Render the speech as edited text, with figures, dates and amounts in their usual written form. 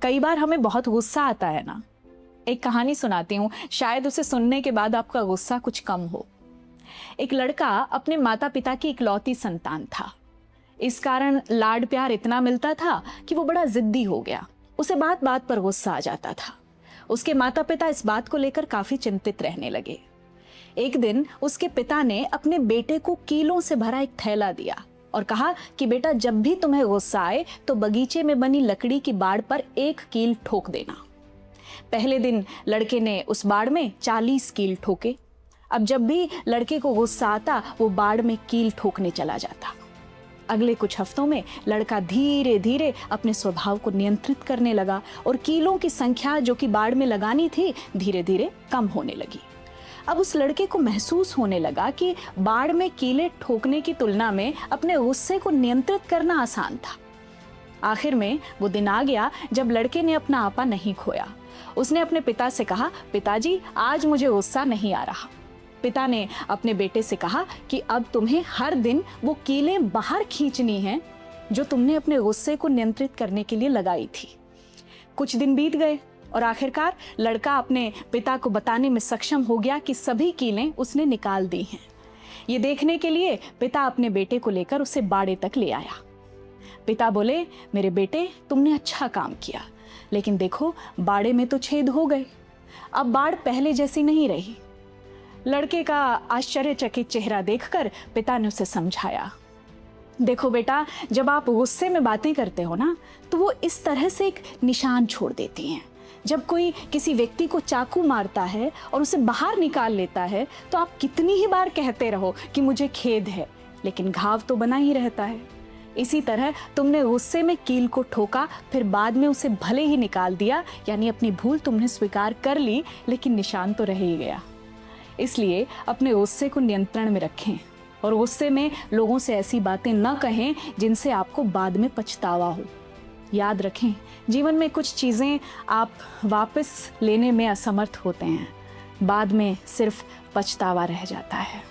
कई बार हमें बहुत गुस्सा आता है ना। एक कहानी सुनाती हूँ, शायद उसे सुनने के बाद आपका गुस्सा कुछ कम हो। एक लड़का अपने माता पिता की इकलौती संतान था। इस कारण लाड प्यार इतना मिलता था कि वो बड़ा जिद्दी हो गया। उसे बात बात पर गुस्सा आ जाता था। उसके माता पिता इस बात को लेकर काफी चिंतित रहने लगे। एक दिन उसके पिता ने अपने बेटे को कीलों से भरा एक थैला दिया और कहा कि बेटा, जब भी तुम्हें गुस्सा आए तो बगीचे में बनी लकड़ी की बाड़ पर एक कील ठोक देना। पहले दिन लड़के ने उस बाड़ में 40 कील ठोके। अब जब भी लड़के को गुस्सा आता वो बाड़ में कील ठोकने चला जाता। अगले कुछ हफ्तों में लड़का धीरे धीरे अपने स्वभाव को नियंत्रित करने लगा और कीलों की संख्या जो कि बाड़ में लगानी थी धीरे धीरे कम होने लगी। अब उस लड़के को महसूस होने लगा कि बाड़ में कीले ठोकने की तुलना में अपने गुस्से को नियंत्रित करना आसान था। आखिर में वो दिन आ गया जब लड़के ने अपना आपा नहीं खोया। उसने अपने पिता से कहा, पिताजी, आज मुझे गुस्सा नहीं आ रहा। पिता ने अपने बेटे से कहा कि अब तुम्हें हर दिन वो कीलें बाहर खींचनी हैं जो तुमने अपने गुस्से को नियंत्रित करने के लिए लगाई थी। कुछ दिन बीत गए और आखिरकार लड़का अपने पिता को बताने में सक्षम हो गया कि सभी कीलें उसने निकाल दी हैं। ये देखने के लिए पिता अपने बेटे को लेकर उसे बाड़े तक ले आया। पिता बोले, मेरे बेटे, तुमने अच्छा काम किया, लेकिन देखो बाड़े में तो छेद हो गए। अब बाड़ पहले जैसी नहीं रही। लड़के का आश्चर्यचकित चेहरा देखकर पिता ने उसे समझाया, देखो बेटा, जब आप गुस्से में बातें करते हो ना तो वो इस तरह से एक निशान छोड़ देती हैं। जब कोई किसी व्यक्ति को चाकू मारता है और उसे बाहर निकाल लेता है तो आप कितनी ही बार कहते रहो कि मुझे खेद है, लेकिन घाव तो बना ही रहता है। इसी तरह तुमने गुस्से में कील को ठोका, फिर बाद में उसे भले ही निकाल दिया, यानी अपनी भूल तुमने स्वीकार कर ली, लेकिन निशान तो रह ही गया। इसलिए अपने गुस्से को नियंत्रण में रखें और गुस्से में लोगों से ऐसी बातें न कहें जिनसे आपको बाद में पछतावा हो। याद रखें, जीवन में कुछ चीज़ें आप वापस लेने में असमर्थ होते हैं, बाद में सिर्फ पछतावा रह जाता है।